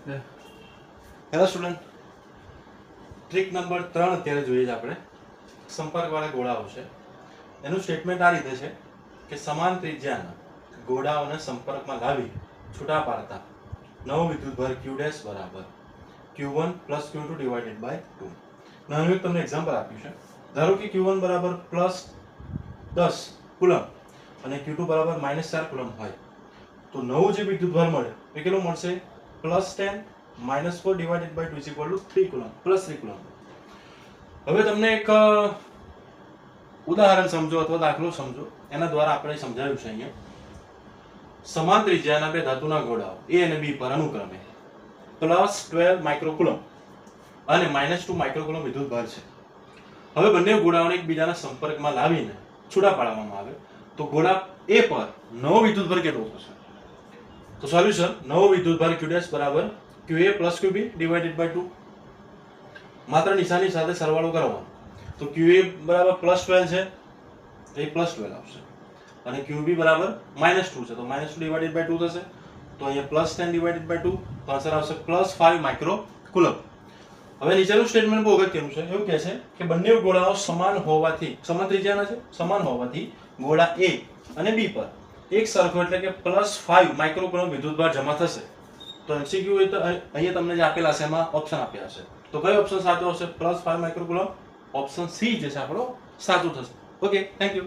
Hello student, trick number 3 અત્યારે જોઈએ છે આપણે. સંપર્કવાળા ગોળાઓ છે. એનું સ્ટેટમેન્ટ આ રીતે છે કે સમાન ત્રિજ્યાના ગોળાઓને સંપર્કમાં લાવી છૂટા પાડતા નવો વિદ્યુતભાર q' બરાબર q1 + q2 ડિવાઇડેડ બાય 2. નાનું એક તમને એક્ઝામ્પલ આપ્યું છે. ધારો કે q1 બરાબર +10 કુલમ અને q2 બરાબર -4 કુલમ હોય તો નવો જે વિદ્યુતભાર મળે એ કેટલો મળશે? +10 -4 ડિવાઇડેડ બાય 2 = 3 કુલમ +3 કુલમ. હવે તમને એક ઉદાહરણ સમજો અથવા દાખલો સમજો, એના દ્વારા આપણે સમજાવ્યું છે. અહીંયા સમાન ત્રિજ્યાના બે ધાતુના ગોળાઓ A અને B પર અનુક્રમે +12 માઇક્રોકુલમ અને -2 માઇક્રોકુલમ વિદ્યુતભાર છે. હવે બંને ગોળાઓને એકબીજાના સંપર્કમાં લાવીને છૂટા પાડવામાં આવે તો ગોળા A પર નવો વિદ્યુતભાર કેટલો થશે? તો સોલ્યુશન: નવો વિદ્યુતભાર q' બરાબર qa + qb ડિવાઇડેડ બાય 2. માત્ર નિશાની સાથે સરવાળો કરવાનો. તો qa બરાબર +12 છે, એ +12 આવશે, અને qb બરાબર -2 છે, તો -2 ડિવાઇડેડ બાય 2 થશે. તો અહીંયા +10 ડિવાઇડેડ બાય 2 તો આન્સર આવશે +5 માઇક્રોકુલમ. હવે નીચેનું સ્ટેટમેન્ટ બહુ અગત્યનું છે. એવું કહે છે કે બંને ગોળાઓ સમાન હોવાથી, સમાન ત્રિજ્યાના છે, સમાન હોવાથી ગોળા A અને B પર એક સરખો એટલે કે +5 માઇક્રોકુલમ વિદ્યુતભાર જમા થશે. તો MCQ હોય તો અહીંયા તમને જે આપેલા છે એમાં ઓપ્શન આપ્યા હશે, તો કયો ઓપ્શન સાચો હશે? +5 માઇક્રોકુલમ. ઓપ્શન C જે છે આપણો સાચું થશે. Okay, thank you.